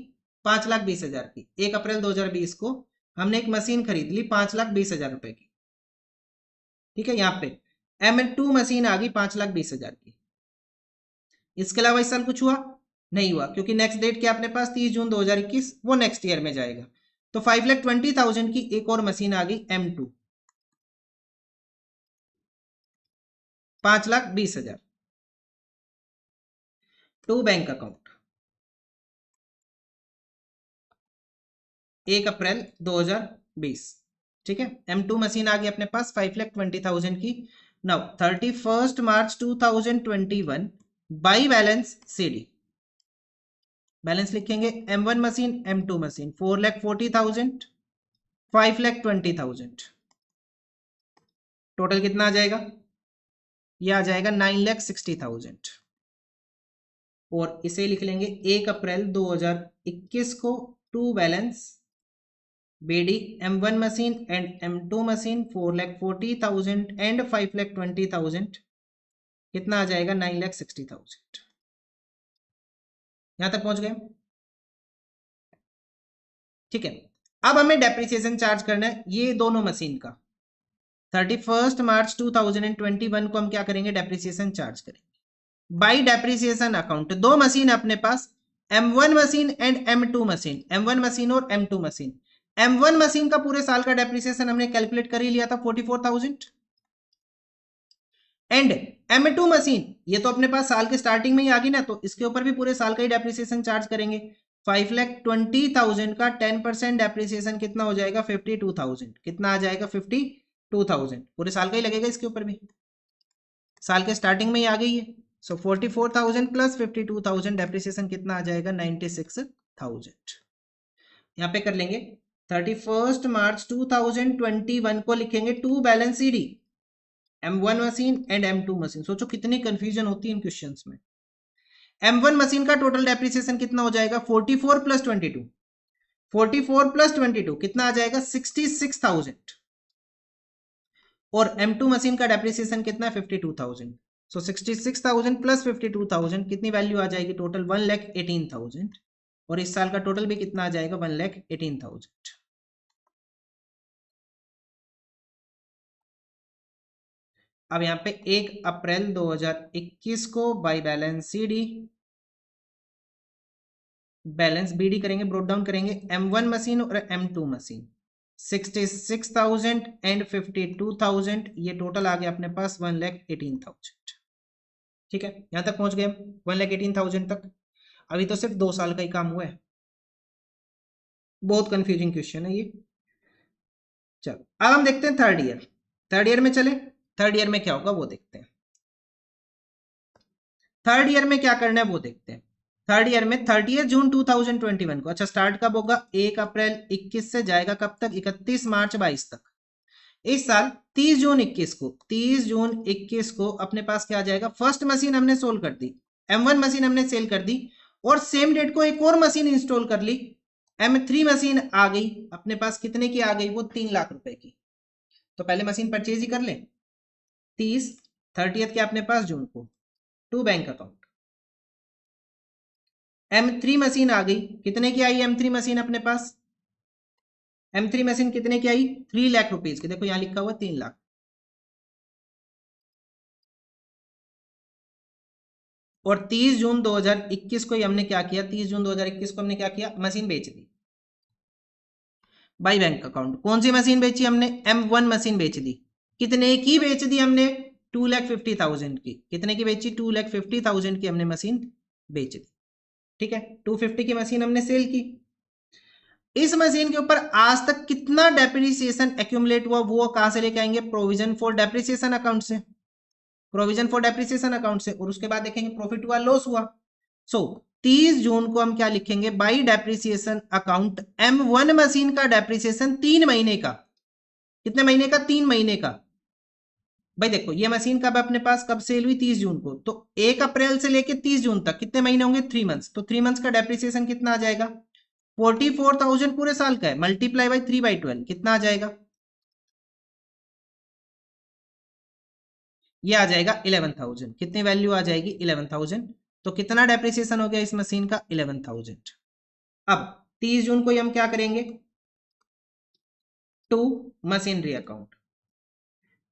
5,20,000 की। 1 अप्रैल 2020 को हमने एक मशीन खरीद ली 5,20,000 रुपए की। ठीक है, यहाँ पे M2 मशीन आ गई 5,20,000 की। इसके अलावा इस साल कुछ हुआ? नहीं हुआ, क्योंकि नेक्स्ट डेट क्या अपने पास? 30 जून 2021, वो नेक्स्ट ईयर में जाएगा। तो 5,20,000 की एक और मशीन आ गई M2, 5,20,000 टू बैंक अकाउंट 1 अप्रैल 2020। ठीक है, M2 मशीन आ गई अपने पास 5,20,000 की। Now 31 March 2021 by balance CD balance लिखेंगे। M1 machine, M2 machine 4,40,000, 5,20,000, total कितना आ जाएगा? ये आ जाएगा 9,60,000। और इसे लिख लेंगे 1 अप्रैल 2021 को to balance BD M1 machine and M2 machine 4,40,000 and 5,20,000, कितना आ जाएगा? 9,60,000। यहां तक पहुंच गए। ठीक है, अब हमें डेप्रिसिएशन चार्ज करना है ये दोनों मशीन का। 31 मार्च 2021 को हम क्या करेंगे? डेप्रिसिएशन चार्ज करेंगे बाई डेप्रिसिएशन अकाउंट। दो मशीन अपने पास, M1 machine and M2 machine, M1 machine और M2 मशीन। M1 मशीन का पूरे साल का डेप्रिसिएशन हमने कैलकुलेट कर ही लिया था 44,000, एंड M2 मशीन ये तो अपने पास साल के स्टार्टिंग में ही आ गई ना, तो इसके ऊपर भी पूरे साल का ही डेप्रिसिएशन चार्ज करेंगे। 5,20,000 का 10% डेप्रिसिएशन कितना हो जाएगा? 52,000। कितना आ जाएगा? 52,000। पूरे साल का ही लगेगा, इसके ऊपर भी साल के स्टार्टिंग में ही आ गई है। सो 44,000 प्लस 52,000 डेप्रिसिएशन कितना आ जाएगा? 96,000। यहाँ पे कर लेंगे 31 मार्च 2021 को लिखेंगे to balance CD M1 machine and M2 machine. सोचो कितनी कंफ्यूजन होती है इन क्वेश्चंस में। M1 मशीन का टोटल डेप्रिसिएशन कितना हो जाएगा? 44 प्लस 22, 44 प्लस 22 कितना आ जाएगा? 66,000। और M2 मशीन का डेप्रिसिएशन कितना है? 52,000। सो 66,000 प्लस 52,000 कितनी वैल्यू आ जाएगी? टोटल 1,18,000। और इस साल का टोटल भी कितना आ जाएगा? 1,18,000। अब यहाँ पे 1 अप्रैल 2021 को by balance CD balance BD करेंगे, ब्रोट डाउन करेंगे। M1 मशीन और M2 मशीन 66,000 एंड 52,000, ये टोटल आ गया अपने पास 1,18,000। ठीक है, यहां तक पहुंच गए हम 1,18,000 तक। अभी तो सिर्फ 2 साल का ही काम हुआ है। बहुत कंफ्यूजिंग क्वेश्चन है ये। चलो अब हम देखते हैं थर्ड ईयर में चले। थर्ड ईयर में क्या होगा वो देखते हैं। थर्ड ईयर में क्या करना है वो देखते हैं। थर्ड ईयर में 30 जून 2021 को। अच्छा स्टार्ट कब होगा? 1 अप्रैल 21 से जाएगा कब तक? 31 मार्च 22 तक। इस साल 30 जून 21 को, 30 जून 21 को अपने पास क्या आ जाएगा? फर्स्ट मशीन हमने सोल्व कर दी, M1 मशीन हमने सेल कर दी, और सेम डेट को एक और मशीन इंस्टॉल कर ली, M3 मशीन आ गई अपने पास। कितने की आ गई? वो 3 लाख रुपए की। तो पहले मशीन परचेज ही कर ले। 30 30th के अपने पास जून को to bank account. M3 machine आ गई, कितने की आई M3 मशीन अपने पास? M3 मशीन कितने की आई? 3 लाख रुपीज की। देखो यहां लिखा हुआ 3 लाख। और 30 जून 2021 को हमने क्या किया? 30 जून 2021 को हमने क्या किया? मशीन बेच दी बाई बैंक अकाउंट। कौन सी मशीन बेची हमने? M1 मशीन बेच दी। कितने की बेच दी हमने? 2,50,000 की। कितने की बेची? 2,50,000 की हमने मशीन बेच दी। ठीक है, 250 की मशीन हमने सेल की। इस मशीन के ऊपर आज तक कितना डेप्रिसिएशन एक्यूमुलेट हुआ वो कहां से लेके आएंगे? प्रोविजन फॉर डेप्रिसिएशन अकाउंट से। प्रोविजन फॉर डेप्रिसिएशन अकाउंट से। और उसके बाद देखेंगे प्रॉफिट हुआ, लॉस हुआ। सो 30 जून को हम क्या लिखेंगे? By depreciation account M1 machine का डेप्रिसिएशन 3 महीने का। कितने महीने का? 3 महीने का। भाई देखो ये मशीन कब अपने पास कब सेल हुई? 30 जून को। तो 1 अप्रैल से लेके 30 जून तक कितने महीने होंगे? 3 मंथ्स। तो 3 मंथ्स का डेप्रिसिएशन कितना आ जाएगा? 44,000 पूरे साल का है, मल्टीप्लाई बाई 3/12 कितना आ जाएगा? ये आ जाएगा 11,000। कितनी वैल्यू आ जाएगी? 11,000। तो कितना डेप्रिसिएशन हो गया इस मशीन का? 11,000। अब 30 जून को हम क्या करेंगे? To machinery account.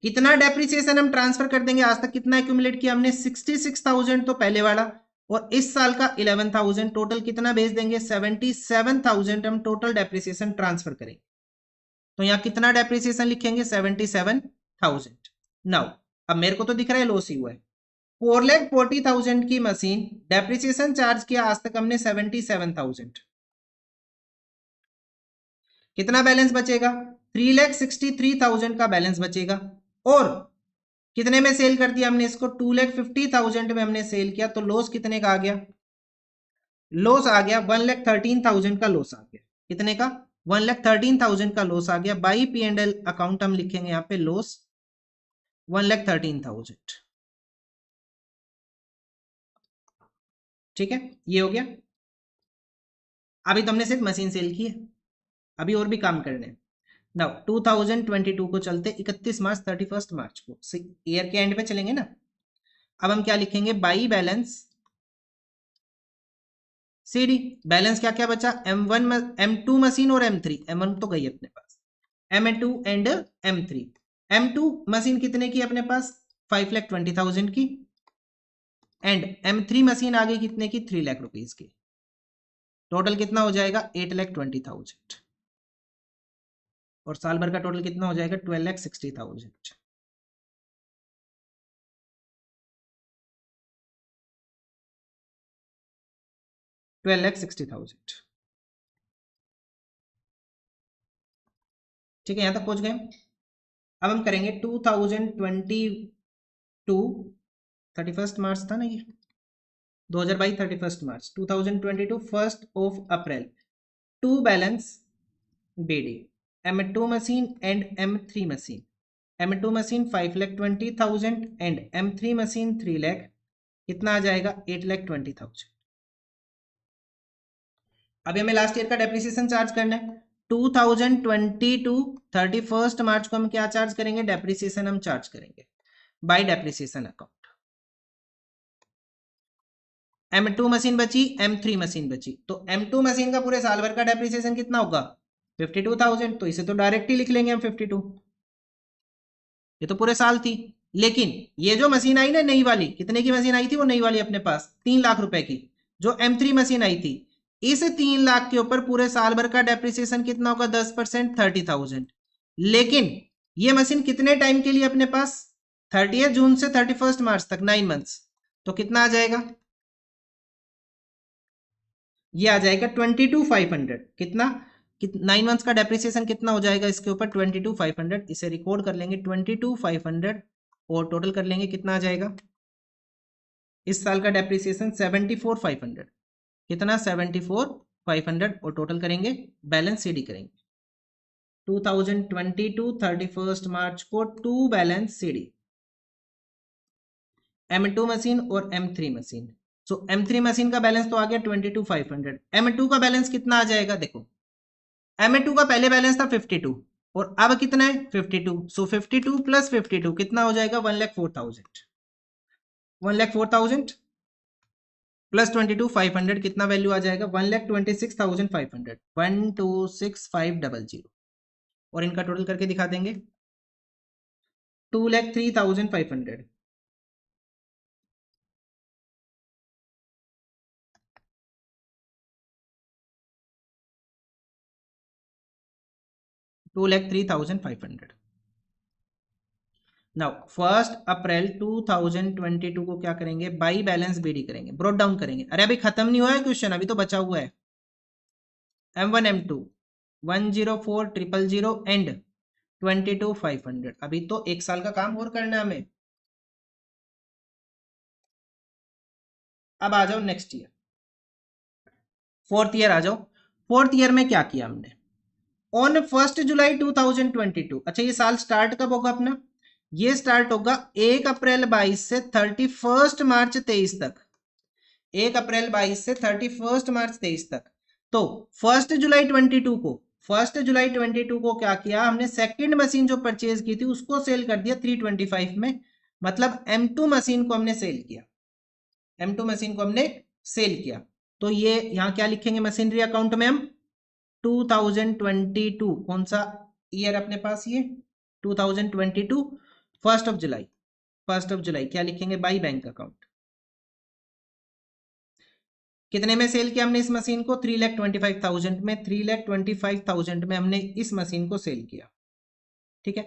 कितना डेप्रिसिएशन हम ट्रांसफर कर देंगे? आज तक कितना एक्यूमुलेट किया हमने? 66,000 तो पहले वाला, और इस साल का 11,000। टोटल कितना भेज देंगे? 77,000 हम टोटल डेप्रिसिएशन ट्रांसफर करेंगे। तो यहां कितना डेप्रिसिएशन लिखेंगे? 77,000। नाउ अब मेरे को तो दिख रहा है लॉस ही हुआ है। 4,40,000 की मशीन डेप्रिसिएशन चार्ज किया आज तक हमने 77,000। कितना बैलेंस बचेगा? 3,63,000 का बैलेंस बचेगा। और कितने में सेल कर दिया हमने इसको? 2,50,000 में हमने सेल किया। तो लॉस कितने का आ गया? लॉस आ गया 1,13,000 का लॉस आ गया। कितने का? 1,13,000 का लॉस आ गया। बाई P&L अकाउंट हम लिखेंगे यहाँ पे लॉस 1,13,000। ठीक है, ये हो गया। अभी तो हमने सिर्फ मशीन सेल की है, अभी और भी काम करने हैं। नाउ 2022 को चलते 31 मार्च 31 मार्च को, ईयर के एंड पे चलेंगे ना। अब हम क्या लिखेंगे? By balance CD। बैलेंस क्या क्या बचा? M1 M2 मशीन और M3। M1 तो गई अपने पास, M2 and M3। M2 machine कितने की अपने पास? 5,20,000 की। एंड M3 मशीन आ गई कितने की? 3 लाख रुपीज की। टोटल कितना हो जाएगा? 8,20,000। और साल भर का टोटल कितना हो जाएगा? 12,60,000। 12,60,000। ठीक है, यहां तक पहुंच गए। अब हम करेंगे 2022 31 मार्च था ना ये, 2022 31 March 2022 1 April to balance BD M2 machine and M3 machine. M2 machine 5,20,000 and M3 machine 3 lakh. कितना आ जाएगा? 8,20,000। अभी हमें लास्ट ईयर का डेप्रिसिएशन चार्ज करना है। 2022 31 मार्च को हम क्या चार्ज करेंगे? डेप्रिसिएशन हम चार्ज करेंगे bye depreciation account. M2 machine बची, M3 मशीन बची। तो M2 मशीन का पूरे साल भर का डेप्रिसिएशन कितना होगा? 52,000। तो इसे तो डायरेक्ट ही लिख लेंगे हम 52। ये तो पूरे साल थी। लेकिन ये जो मशीन आई ना नई वाली, कितने की मशीन आई थी वो नई वाली अपने पास? 3 लाख रुपए की। जो M3 मशीन आई थी, इस 3 लाख के ऊपर पूरे साल भर का डेप्रिसिएशन कितना होगा? 10% 30,000। लेकिन ये मशीन कितने टाइम के लिए अपने पास? 30 जून से 31 मार्च तक, 9 मंथ्स। तो कितना आ जाएगा? ये आ जाएगा 22,500। कितना? 9 मंथ्स का डेप्रिसिएशन कितना हो जाएगा इसके ऊपर? 22,500। इसे रिकॉर्ड कर लेंगे 22,500 और टोटल कर लेंगे कितना आ जाएगा? इस साल का डेप्रिसिएशन 74,500। कितना 74,500 और टोटल करेंगे बैलेंस सीडी करेंगे 2022 31 मार्च को to balance CD M2 machine और M3 मशीन। सो M3 मशीन का बैलेंस तो आ गया 22,500। M2 का बैलेंस कितना आ जाएगा देखो, M2 का पहले बैलेंस था 52 और अब कितना है 52। सो 52 प्लस 52 कितना हो जाएगा 1,04,000। 1,04,000 प्लस 22,500 कितना वैल्यू आ जाएगा 1,26,500। 126,500 और इनका टोटल करके दिखा देंगे 2,03,500। 2,03,500। नाउ 1 अप्रैल 2022 को क्या करेंगे बाई बैलेंस बीडी करेंगे, ब्रॉट डाउन करेंगे। अरे अभी खत्म नहीं हुआ है क्वेश्चन, अभी तो बचा हुआ है। M1 M2 104,000 and 22,500। अभी तो एक साल का काम और करना है हमें। अब आ जाओ नेक्स्ट ईयर, फोर्थ ईयर आ जाओ। फोर्थ ईयर में क्या किया हमने ऑन 1 जुलाई 2022। अच्छा ये साल स्टार्ट कब होगा अपना, ये स्टार्ट होगा 1 अप्रैल 22 से 31 मार्च 23 तक। 1 अप्रैल 22 से 31 मार्च 23 तक। तो 1 जुलाई 22 को 1 जुलाई 22 को क्या किया हमने, सेकंड मशीन जो परचेज की थी उसको सेल कर दिया 325 में, मतलब M2 मशीन को हमने सेल किया। M2 मशीन को हमने सेल किया। तो ये यहां क्या लिखेंगे मशीनरी अकाउंट में हम 2022, कौन सा ईयर अपने पास ये 2022 1 जुलाई। 1 जुलाई क्या लिखेंगे बाई बैंक अकाउंट। कितने में सेल किया हमने इस मशीन को 3,25,000 में। 3,25,000 में हमने इस मशीन को सेल किया। ठीक है,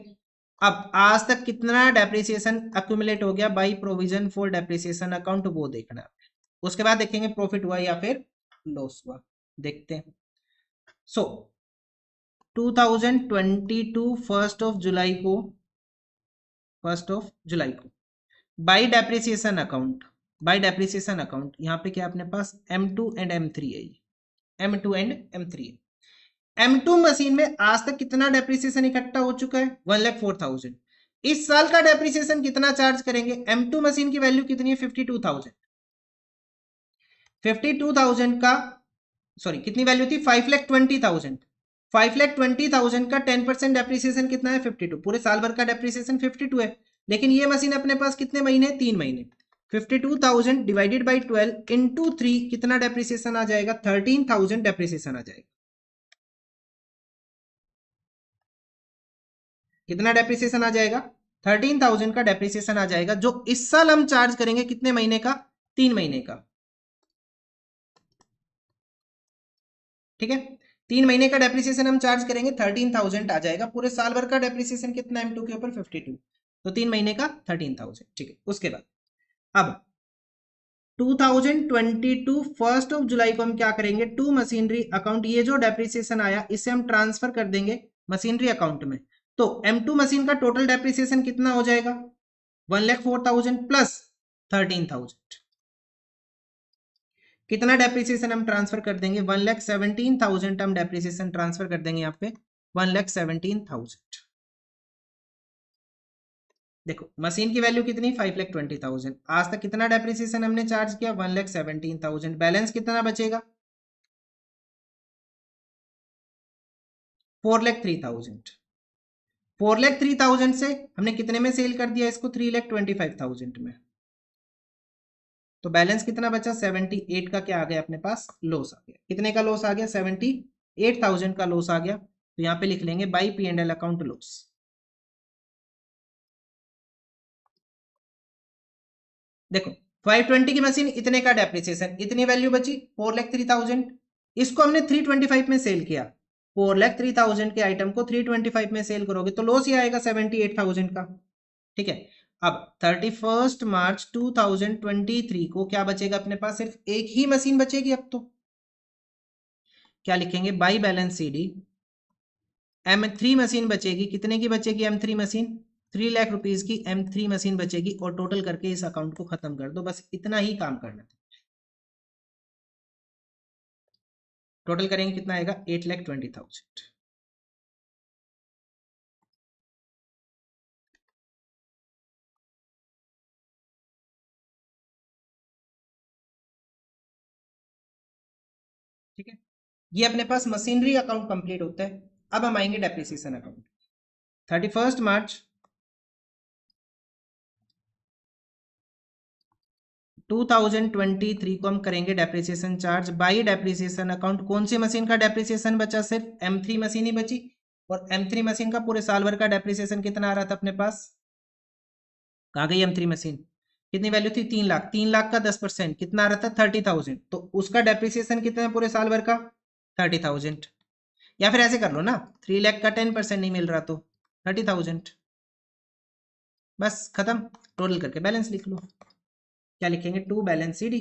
अब आज तक कितना डेप्रिसिएशन अक्यूमुलेट हो गया by provision for depreciation account वो देखना। उसके बाद देखेंगे प्रॉफिट हुआ या फिर लॉस हुआ, देखते हैं। सो 2022 1 जुलाई को बाई डेप्रिसिएशन अकाउंट, यहाँ पे क्या अपने पास M2 एंड M3 है। M2 एंड M3 है। M2 मशीन में आज तक कितना डेप्रिसिएशन इकट्ठा हो चुका है 1,04,000। इस साल का डेप्रिसिएशन कितना चार्ज करेंगे, M2 मशीन की वैल्यू कितनी है 52,000। 52,000 का सॉरी कितनी वैल्यू थी 5,20,000। 5,20,000 का 10% डेप्रिसिएशन कितना है 52। पूरे साल भर का डेप्रिसिएशन 52 है, लेकिन ये मशीन अपने पास कितने महीने 3 महीने। 52,000 डिवाइडेड बाई 12 इंटू 3 कितना डेप्रिसिएशन आ जाएगा 13,000 डेप्रिसिएशन आ जाएगा। कितना डेप्रिसिएशन आ जाएगा 13,000 का डेप्रिसिएशन आ जाएगा, जो इस साल हम चार्ज करेंगे कितने महीने का 3 महीने का। ठीक है, 3 महीने का डेप्रिसिएशन हम चार्ज करेंगे 13,000 आ जाएगा। पूरे साल भर का डेप्रिसिएशन कितना M2 के ऊपर 52, तो 3 महीने का 13,000। ठीक है, उसके बाद अब 2022 1 जुलाई को हम क्या करेंगे टू मशीनरी अकाउंट, ये जो डेप्रिसिएशन आया इसे हम ट्रांसफर कर देंगे मशीनरी अकाउंट में। तो M2 मशीन का टोटल डेप्रिसिएशन कितना हो जाएगा 1,04,000 प्लस 13,000। कितना डेप्रिसिएशन हम ट्रांसफर कर देंगे 1,17,000 हम डेप्रिसिएशन ट्रांसफर कर देंगे यहाँ पे 1,17,000। देखो मशीन की वैल्यू कितनी 5,20,000। आज तक कितना डेप्रिसिएशन हमने चार्ज किया 1,17,000। बैलेंस कितना बचेगा 4,03,000। 4,03,000 से हमने कितने में सेल कर दिया इसको 3,25,000 में। तो बैलेंस कितना बचा 78 का क्या आ गया अपने पास लॉस आ गया। कितने का लॉस आ गया 78,000 का लॉस आ गया। तो यहाँ पे लिख लेंगे बाई P&L अकाउंट लॉस। देखो 520 की मशीन इतने का डेप्रिसिएशन, इतनी वैल्यू बची 4,03,000। इसको हमने 325 में सेल किया। 4,03,000 के आइटम को 325 में सेल करोगे तो लॉस ही आएगा 78,000 का। ठीक है, अब 31 मार्च 2023 को क्या बचेगा अपने पास, सिर्फ एक ही मशीन बचेगी। अब तो क्या लिखेंगे by balance CD M3 machine बचेगी। कितने की बचेगी M3 मशीन 3 लाख रुपीज की M3 मशीन बचेगी। और टोटल करके इस अकाउंट को खत्म कर दो, बस इतना ही काम करना था। टोटल करेंगे कितना आएगा 8,20,000। ठीक है, ये अपने पास मशीनरी अकाउंट कंप्लीट होता है। अब हम आएंगे डेप्रिसिएशन अकाउंट। 31 मार्च 2023 को हम करेंगे depreciation charge by depreciation account. कौन सी मशीन का डेप्रिसिएशन बचा? सिर्फ M3 मशीन ही बची। और M3 मशीन का पूरे साल भर का डेप्रिसिएशन कितना आ रहा था अपने पास? कहाँ गई M3 मशीन? कितनी वैल्यू थी? 3 लाख। 3 लाख का 10% कितना आ रहा था? 30,000। तो उसका डेप्रिसिएशन कितना है पूरे साल भर का? 30,000। या फिर ऐसे कर लो ना, 3 लाख का 10% नहीं मिल रहा तो 30,000। बस खत्म। टोटल करके बैलेंस लिख लो। क्या लिखेंगे? टू बैलेंस सी डी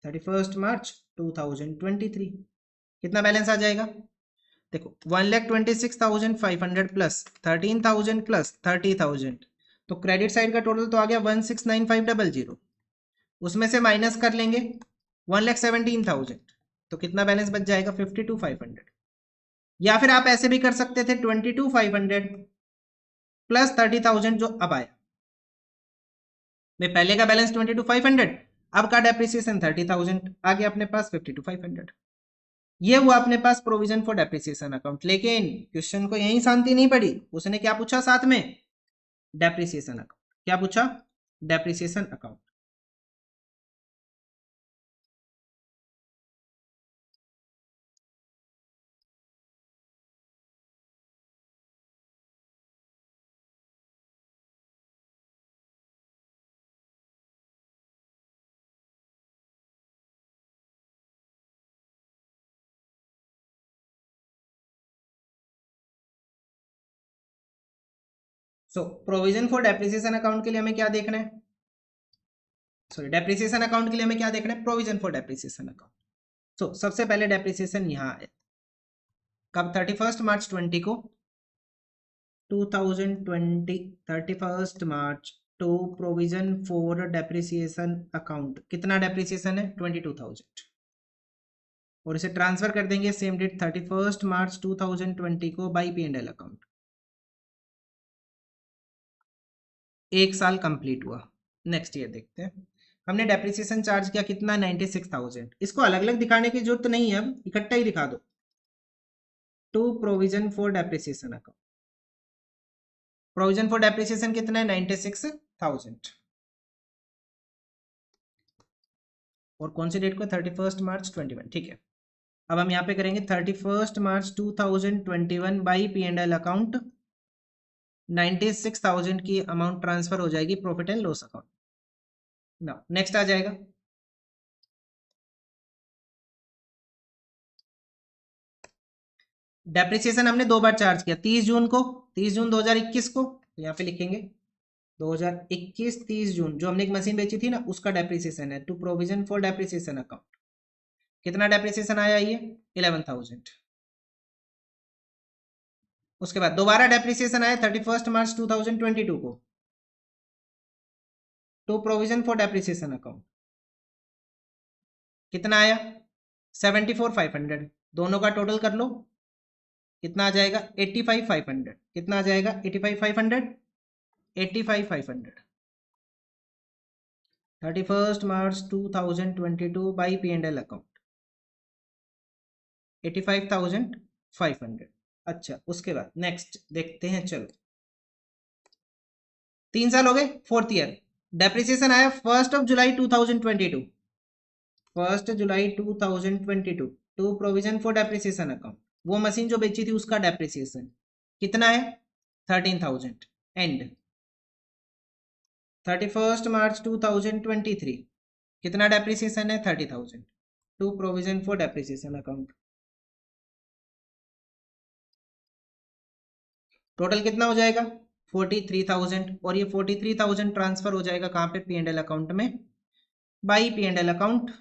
31 मार्च 2023 कितना बैलेंस आ जाएगा? देखो 1,26,500 प्लस 13,000 प्लस 30,000, तो क्रेडिट साइड का टोटल तो आ गया 1,69,500। उसमें से माइनस कर लेंगे 1,17,000, तो कितना बैलेंस बच जाएगा? 52,500। या फिर आप ऐसे भी कर सकते थे 22,500 प्लस 30,000 जो अब आया। में पहले का बैलेंस 22,500, अब का डेप्रिसिएशन 30,000 आ गया अपने पास 52,500। ये हुआ अपने पास प्रोविजन फॉर डेप्रिसिएशन अकाउंट। लेकिन क्वेश्चन को यही शांति नहीं पड़ी, उसने क्या पूछा साथ में? Depreciation account. क्या पूछा? Depreciation account. So provision for depreciation account के लिए हमें क्या देखना है? सॉरी, डेप्रिसिएशन अकाउंट के लिए हमें क्या देखना है? Provision for depreciation account. So सबसे पहले डेप्रिसिएशन यहाँ है कब? 31 मार्च 20 को 2020 31 March to provision for depreciation account. कितना डेप्रिसिएशन है? 22,000। और इसे ट्रांसफर कर देंगे सेम डेट 31 मार्च 2020 को बाई P&L अकाउंट। एक साल कंप्लीट हुआ। नेक्स्ट ईयर देखते हैं। हमने डेप्रिसिएशन चार्ज किया कितना? 96,000। इसको अलग अलग दिखाने की जरूरत नहीं है, अब इकट्ठा ही दिखा दो। To provision for depreciation account. Provision for depreciation कितना है? 96,000। और कौन सी डेट को? 31 मार्च 2021। ठीक है, अब हम यहाँ पे करेंगे 31 मार्च 2021 बाई P&L अकाउंट। 96,000 की अमाउंट ट्रांसफर हो जाएगी प्रॉफिट एंड लॉस अकाउंट। ना नेक्स्ट आ जाएगा डेप्रिसिएशन। हमने 2 बार चार्ज किया, 30 जून को, 30 जून 2021 को। तो यहाँ पे लिखेंगे 2021 30 जून, जो हमने एक मशीन बेची थी ना, उसका डेप्रिसिएशन है to provision for depreciation account. कितना डेप्रिसिएशन आया? ये 11,000। उसके बाद दोबारा डेप्रिसिएशन आया 31 मार्च 2022 को to provision for depreciation account. कितना आया? 74,500। दोनों का टोटल कर लो, कितना आ जाएगा? 85,500। कितना आ जाएगा? 85,500। 85,500 31 मार्च 2022 बाई P&L अकाउंट 85,500। अच्छा, उसके बाद नेक्स्ट देखते हैं। चलो 3 साल हो गए, फोर्थ ईयर। डेप्रिसिएशन आया 1 July 2022। 1 July 2022 to provision for depreciation account. वो मशीन जो बेची थी उसका डेप्रिसिएशन कितना है? 13,000। एंड 31 मार्च 2023 कितना डेप्रिसिएशन है? 30,000 to provision for depreciation account. Total कितना हो जाएगा? 43,000। और ये 43,000 ट्रांसफर हो जाएगा कहाँ पे? P&L अकाउंट में बाई P&L अकाउंट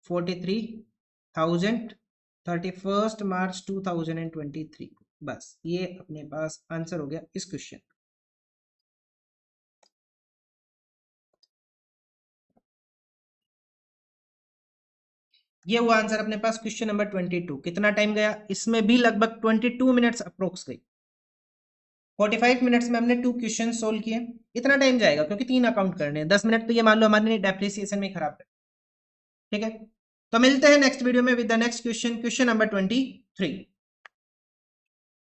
43,000 31 मार्च 2023। बस ये अपने पास आंसर हो गया इस क्वेश्चन। ये हुआ आंसर अपने पास क्वेश्चन नंबर 22। कितना टाइम गया इसमें भी? लगभग 22 मिनट्स अप्रोक्स गई। 45 मिनट्स में हमने 2 क्वेश्चन सोल्व किए। इतना टाइम जाएगा क्योंकि 3 अकाउंट करने हैं। 10 मिनट तो ये मान लो हमारे डेप्रिसिएशन में खराब है। ठीक है, तो मिलते हैं नेक्स्ट वीडियो में with the next question, question number 23।